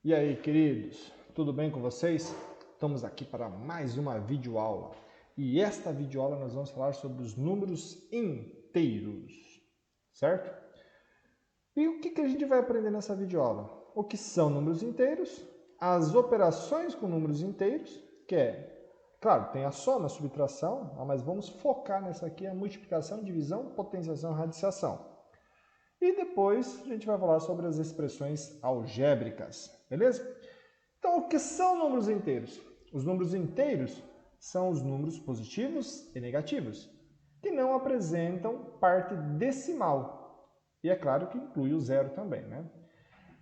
E aí, queridos, tudo bem com vocês? Estamos aqui para mais uma videoaula. E esta videoaula nós vamos falar sobre os números inteiros, certo? E o que a gente vai aprender nessa videoaula? O que são números inteiros, as operações com números inteiros, que é, claro, tem a soma, a subtração, mas vamos focar nessa aqui, a multiplicação, divisão, potenciação e radiciação. E depois a gente vai falar sobre as expressões algébricas, beleza? Então, o que são números inteiros? Os números inteiros são os números positivos e negativos, que não apresentam parte decimal. E é claro que inclui o zero também, né?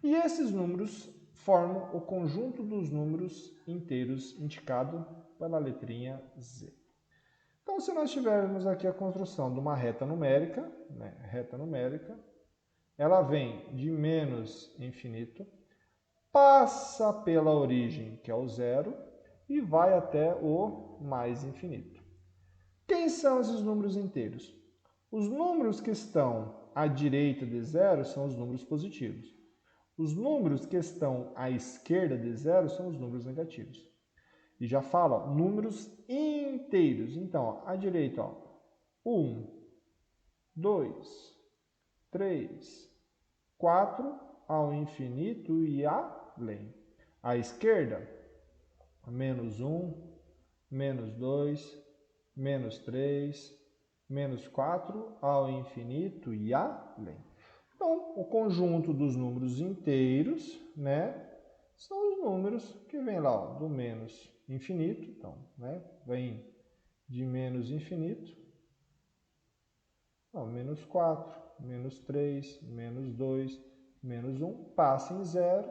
E esses números formam o conjunto dos números inteiros indicado pela letrinha Z. Então, se nós tivermos aqui a construção de uma reta numérica, ela vem de menos infinito, passa pela origem, que é o zero, e vai até o mais infinito. Quem são esses números inteiros? Os números que estão à direita de zero são os números positivos. Os números que estão à esquerda de zero são os números negativos. E já fala, números inteiros. Então, à direita, 1, 2, 3, 4, ao infinito e além. À esquerda, menos 1, menos 2, menos 3, menos 4, ao infinito e além. Então, o conjunto dos números inteiros, né, são os números que vêm lá, do menos infinito, então, né, vem de menos infinito, menos 4, menos 3, menos 2, menos 1, passa em 0,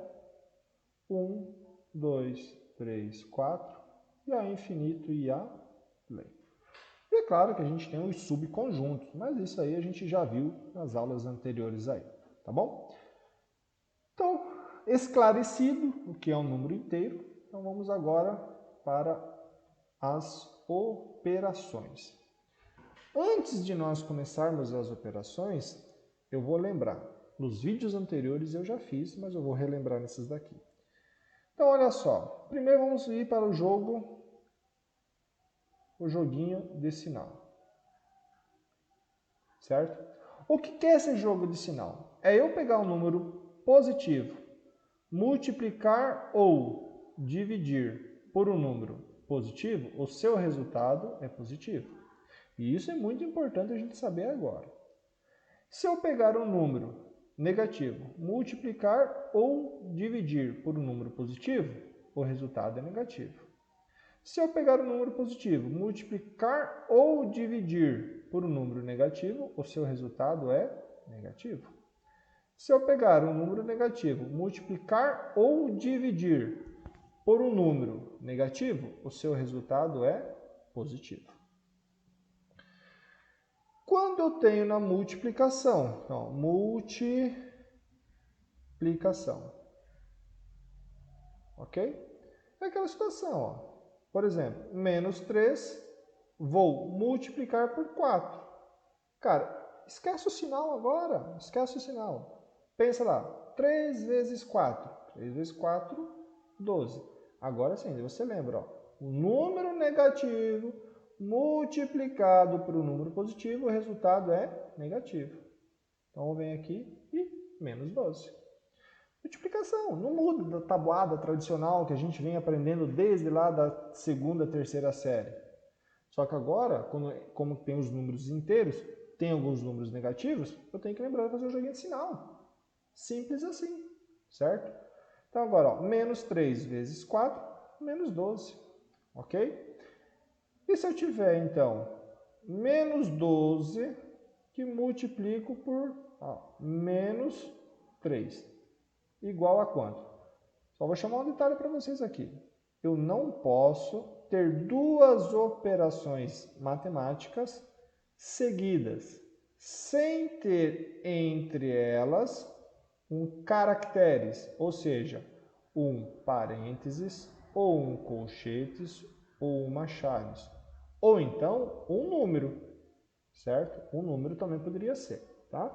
1, 2, 3, 4, e a infinito e além. E é claro que a gente tem os subconjuntos, mas isso aí a gente já viu nas aulas anteriores aí, tá bom? Então, esclarecido o que é um número inteiro, então vamos agora para as operações. Antes de nós começarmos as operações, eu vou lembrar. Nos vídeos anteriores eu já fiz, mas eu vou relembrar nesses daqui. Então, olha só. Primeiro vamos ir para o joguinho de sinal. Certo? O que é esse jogo de sinal? É eu pegar um número positivo, multiplicar ou dividir por um número positivo, o seu resultado é positivo. E isso é muito importante a gente saber agora. Se eu pegar um número negativo, multiplicar ou dividir por um número positivo, o resultado é negativo. Se eu pegar um número positivo, multiplicar ou dividir por um número negativo, o seu resultado é negativo. Se eu pegar um número negativo, multiplicar ou dividir por um número negativo, o seu resultado é positivo. Quando eu tenho na multiplicação, então, multiplicação, ok? É aquela situação, ó. Por exemplo, menos 3, vou multiplicar por 4. Cara, esquece o sinal agora, esquece o sinal. Pensa lá, 3 vezes 4, 3 vezes 4, 12. Agora sim, você lembra, ó, o número negativo multiplicado por um número positivo, o resultado é negativo. Então, vem aqui e menos 12. Multiplicação, não muda da tabuada tradicional que a gente vem aprendendo desde lá da segunda, terceira série. Só que agora, como tem os números inteiros, tem alguns números negativos, eu tenho que lembrar de fazer o joguinho de sinal. Simples assim, certo? Então agora, ó, menos 3 vezes 4, menos 12, ok? E se eu tiver, então, menos 12 que multiplico por menos 3, igual a quanto? Só vou chamar um detalhe para vocês aqui. Eu não posso ter duas operações matemáticas seguidas, sem ter entre elas um caracteres, ou seja, um parênteses, ou um colchetes, ou uma chaves. Ou então, um número, certo? Um número também poderia ser, tá?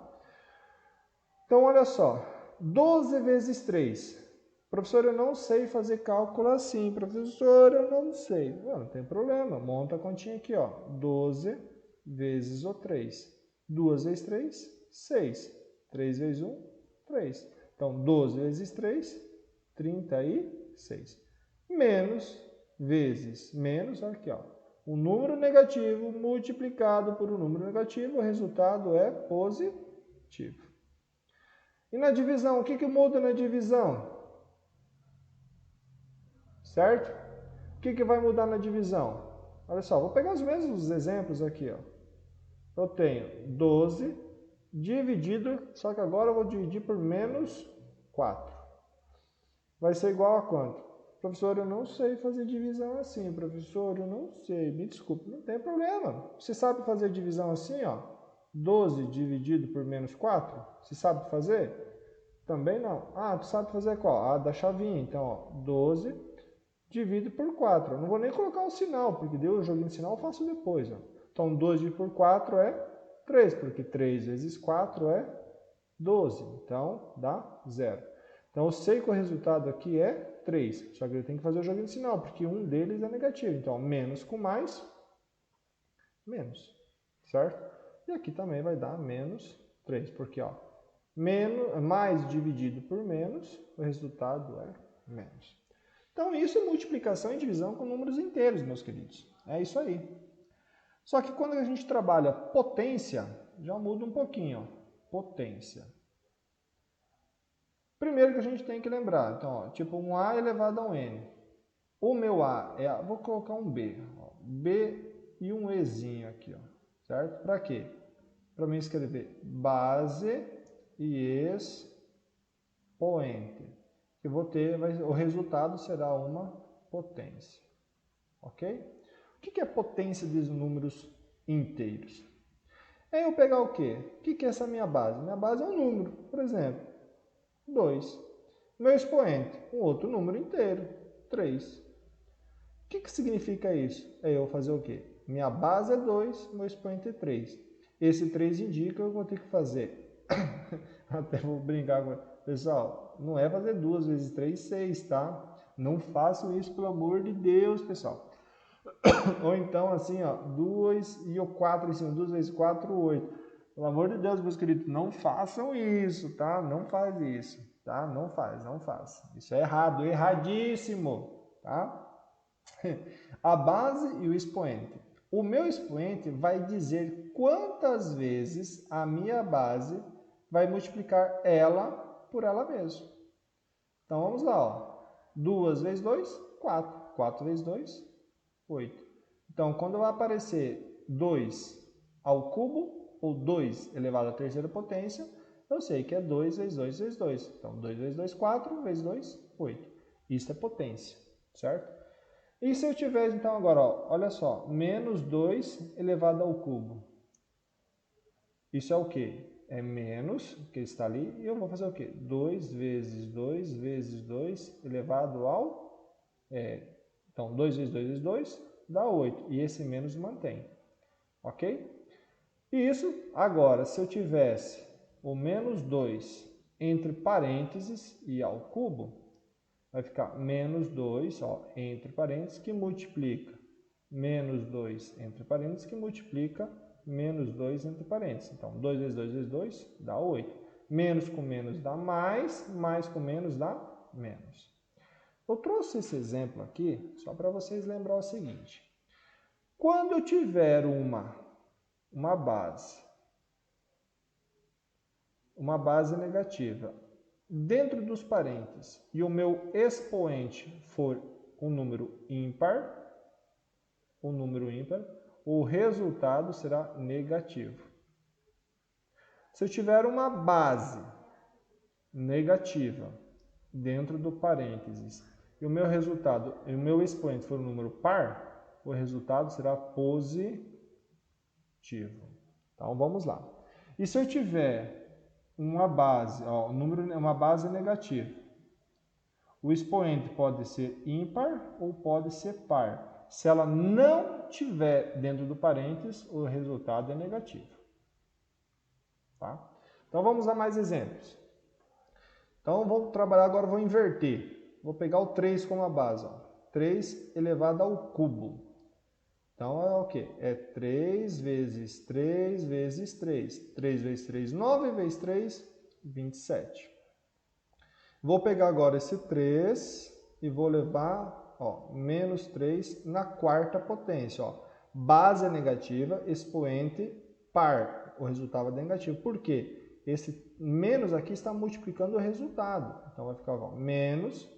Então, olha só. 12 vezes 3. Professor, eu não sei fazer cálculo assim. Professor, eu não sei. Não tem problema. Monta a continha aqui, ó. 12 vezes o 3. 2 vezes 3, 6. 3 vezes 1, 3. Então, 12 vezes 3, 36. Menos, vezes, menos, olha aqui, ó. O número negativo multiplicado por um número negativo, o resultado é positivo. E na divisão, o que muda na divisão? Certo? O que vai mudar na divisão? Olha só, vou pegar os mesmos exemplos aqui, ó. Eu tenho 12 dividido, só que agora eu vou dividir por menos 4. Vai ser igual a quanto? Professor, eu não sei fazer divisão assim. Professor, eu não sei. Me desculpe, não tem problema. Você sabe fazer divisão assim, ó? 12 dividido por menos 4? Você sabe fazer? Também não. Ah, tu sabe fazer qual? Ah, da chavinha. Então, ó, 12 dividido por 4. Eu não vou nem colocar o sinal, porque deu o joguinho de sinal eu faço depois, ó. Então, 12 dividido por 4 é 3, porque 3 vezes 4 é 12. Então, dá 0. Então, eu sei que o resultado aqui é 3. Só que eu tenho que fazer o joguinho de sinal, porque um deles é negativo. Então, menos com mais, menos. Certo? E aqui também vai dar menos 3, porque ó, mais dividido por menos, o resultado é menos. Então, isso é multiplicação e divisão com números inteiros, meus queridos. É isso aí. Só que quando a gente trabalha potência, já muda um pouquinho. Ó. Potência. Primeiro que a gente tem que lembrar, então, ó, tipo um A elevado a um N. O meu A é, vou colocar um B. Ó, B e um Ezinho aqui, ó, certo? Para quê? Para mim escrever base e expoente. Que vou ter, o resultado será uma potência. Ok? O que é potência dos números inteiros? É eu pegar o quê? O que é essa minha base? Minha base é um número, por exemplo, 2. Meu expoente, um outro número inteiro, 3. O que significa isso? É eu fazer o quê? Minha base é 2, meu expoente é 3. Esse 3 indica que eu vou ter que fazer. Até vou brincar com... Pessoal, não é fazer 2 vezes 3, 6, tá? Não façam isso, pelo amor de Deus, pessoal. Ou então, assim, ó, 2 e o 4 em cima, 2 vezes 4, 8. Pelo amor de Deus, meus queridos, não façam isso, tá? Não faz isso, tá? Não faz. Isso é errado, erradíssimo, tá? A base e o expoente. O meu expoente vai dizer quantas vezes a minha base vai multiplicar ela por ela mesma. Então, vamos lá, ó. 2 vezes 2, 4. 4 vezes 2, 8. Então, quando vai aparecer 2 ao cubo, ou 2 elevado à terceira potência, eu sei que é 2 vezes 2 vezes 2. Então, 2 vezes 2, 4, vezes 2, 8. Isso é potência, certo? E se eu tiver, então, agora, ó, olha só, menos 2 elevado ao cubo. Isso é o quê? É menos, que está ali, e eu vou fazer o quê? 2 vezes 2 vezes 2 elevado ao... Então, 2 vezes 2 vezes 2 dá 8, e esse menos mantém, ok? E isso, agora, se eu tivesse o menos 2 entre parênteses e ao cubo, vai ficar menos 2, ó, entre parênteses, que multiplica menos 2 entre parênteses, que multiplica menos 2 entre parênteses. Então, 2 vezes 2 vezes 2 dá 8. Menos com menos dá mais com menos dá menos. Eu trouxe esse exemplo aqui só para vocês lembrar o seguinte. Quando eu tiver uma base negativa dentro dos parênteses e o meu expoente for um número ímpar, o resultado será negativo. Se eu tiver uma base negativa dentro do parênteses e o meu resultado, e o meu expoente for um número par, o resultado será positivo. Então vamos lá. E se eu tiver uma base, ó, uma base negativa, o expoente pode ser ímpar ou pode ser par. Se ela não tiver dentro do parênteses, o resultado é negativo. Tá? Então vamos a mais exemplos. Então vamos trabalhar agora, vou inverter. Vou pegar o 3 como a base. Ó. 3 elevado ao cubo. Então, é o quê? É 3 vezes 3 vezes 3. 3 vezes 3, 9 vezes 3, 27. Vou pegar agora esse 3 e vou levar, ó, menos 3 na quarta potência. Ó. Base é negativa, expoente par. O resultado é negativo. Por quê? Esse menos aqui está multiplicando o resultado. Então, vai ficar ó, menos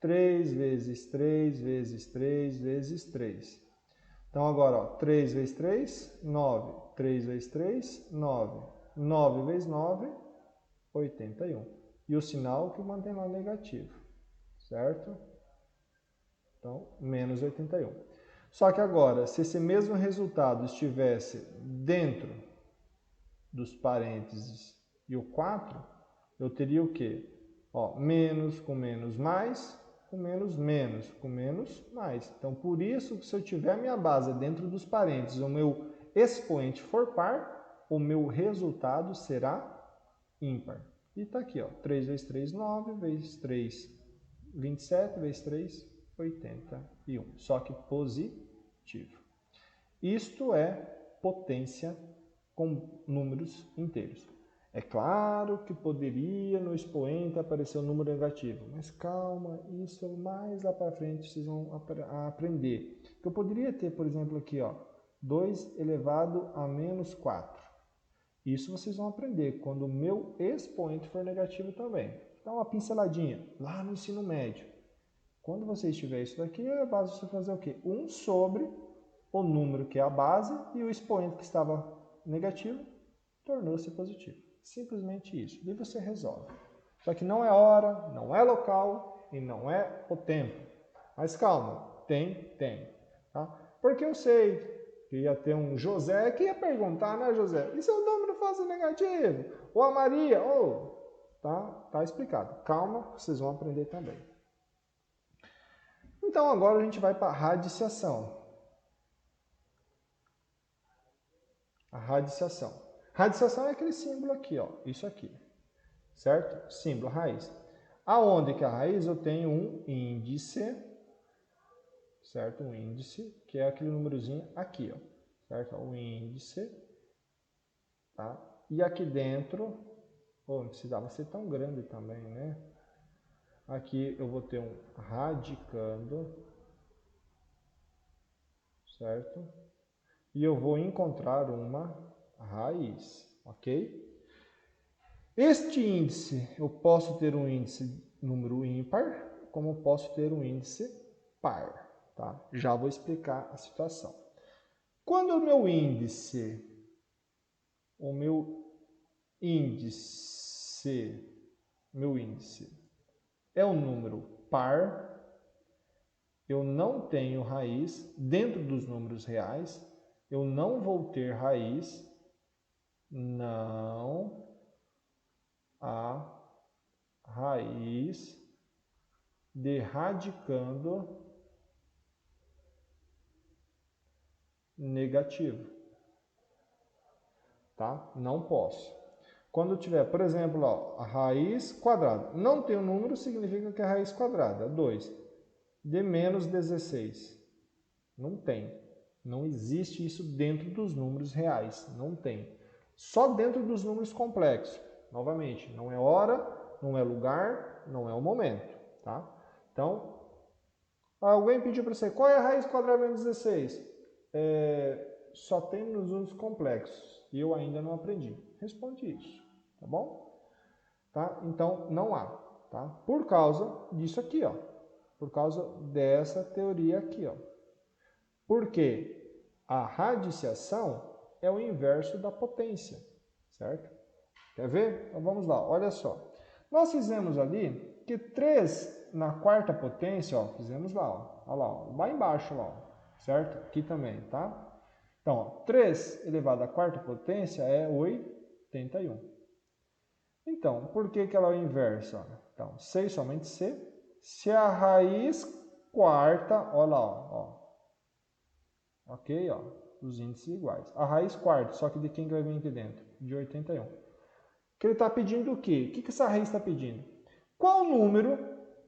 3 vezes 3 vezes 3 vezes 3. Então, agora, ó, 3 vezes 3, 9. 3 vezes 3, 9. 9 vezes 9, 81. E o sinal que mantém lá negativo, certo? Então, menos 81. Só que agora, se esse mesmo resultado estivesse dentro dos parênteses e o 4, eu teria o quê? Ó, menos com menos mais, com menos menos, com menos mais. Então, por isso, se eu tiver a minha base dentro dos parênteses, o meu expoente for par, o meu resultado será ímpar. E está aqui, ó, 3 vezes 3, 9, vezes 3, 27, vezes 3, 81. Só que positivo. Isto é potência com números inteiros. É claro que poderia no expoente aparecer um número negativo, mas calma, isso mais lá para frente vocês vão aprender. Eu poderia ter, por exemplo, aqui, ó, 2 elevado a menos 4. Isso vocês vão aprender quando o meu expoente for negativo também. Dá uma pinceladinha lá no ensino médio. Quando você tiver isso daqui, é a base de você fazer o quê? 1 sobre o número que é a base e o expoente que estava negativo tornou-se positivo. Simplesmente isso. E você resolve. Só que não é hora, não é local e não é o tempo. Mas calma, tem. Tá? Porque eu sei que ia ter um José que ia perguntar, né, José? E se o número fosse negativo? Ou a Maria? Tá explicado. Calma, vocês vão aprender também. Então agora a gente vai para a radiciação. A radiciação. Radiciação é aquele símbolo aqui, ó, isso aqui, certo? Símbolo, raiz. Aonde que é a raiz? Eu tenho um índice, certo? Um índice, que é aquele númerozinho aqui, ó, certo? O índice, tá? E aqui dentro, não precisava ser tão grande também, né? Aqui eu vou ter um radicando, certo? E eu vou encontrar uma raiz, ok? Este índice, eu posso ter um índice número ímpar, como eu posso ter um índice par, tá? Já vou explicar a situação. Quando o meu índice é um número par, eu não tenho raiz dentro dos números reais, eu não vou ter raiz, não há raiz de radicando negativo, tá? Não posso. Quando tiver, por exemplo, ó, a raiz quadrada, não tem um número, significa que é a raiz quadrada, 2, de menos 16. Não tem. Não existe isso dentro dos números reais, não tem. Só dentro dos números complexos. Novamente, não é hora, não é lugar, não é o momento, tá? Então, alguém pediu para você, qual é a raiz quadrada menos 16? Só tem nos números complexos e eu ainda não aprendi. Responde isso, tá bom? Tá? Então, não há, tá? Por causa disso aqui, ó. Por causa dessa teoria aqui, ó. Porque a radiciação é o inverso da potência, certo? Quer ver? Então vamos lá, olha só. Nós fizemos ali que 3 na quarta potência, ó, fizemos lá, ó, olha lá embaixo, lá, ó, certo? Aqui também, tá? Então, ó, 3 elevado à quarta potência é 81. Então, por que ela é o inverso? Ó? Então, 6 somente C. Se a raiz quarta, olha lá, ó. Ok, ó, os índices iguais. A raiz quarta, só que de quem vai vir aqui dentro? De 81. Que ele está pedindo o quê? O que essa raiz está pedindo? Qual número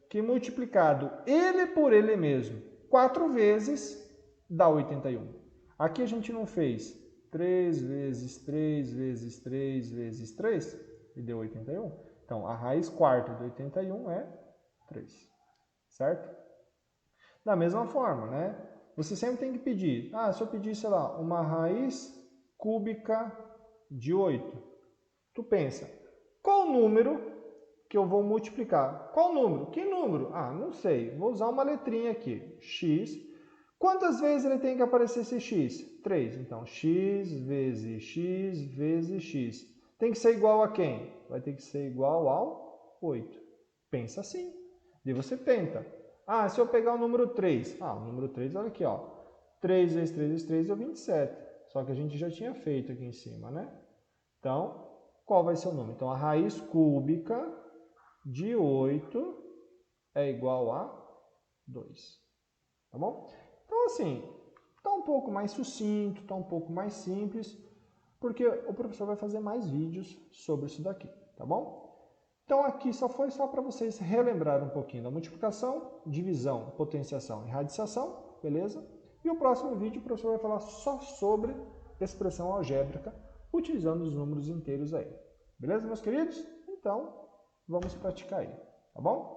que multiplicado ele por ele mesmo 4 vezes dá 81. Aqui a gente não fez 3 vezes 3 vezes 3 vezes 3 e deu 81. Então, a raiz quarta de 81 é 3, certo? Da mesma forma, né? Você sempre tem que pedir, se eu pedir, sei lá, uma raiz cúbica de 8, tu pensa, qual número que eu vou multiplicar? Qual número? Que número? Não sei, vou usar uma letrinha aqui, x. Quantas vezes ele tem que aparecer esse x? 3. Então, x vezes x vezes x. Tem que ser igual a quem? Vai ter que ser igual ao 8. Pensa assim. E você tenta. Se eu pegar o número 3. O número 3, olha aqui, ó. 3 vezes 3 vezes 3 deu 27. Só que a gente já tinha feito aqui em cima, né? Então, qual vai ser o número? Então, a raiz cúbica de 8 é igual a 2. Tá bom? Então, assim, está um pouco mais sucinto, está um pouco mais simples, porque o professor vai fazer mais vídeos sobre isso daqui, tá bom? Então, aqui foi só para vocês relembrarem um pouquinho da multiplicação, divisão, potenciação e radiciação, beleza? E o próximo vídeo o professor vai falar só sobre expressão algébrica, utilizando os números inteiros aí. Beleza, meus queridos? Então, vamos praticar aí, tá bom?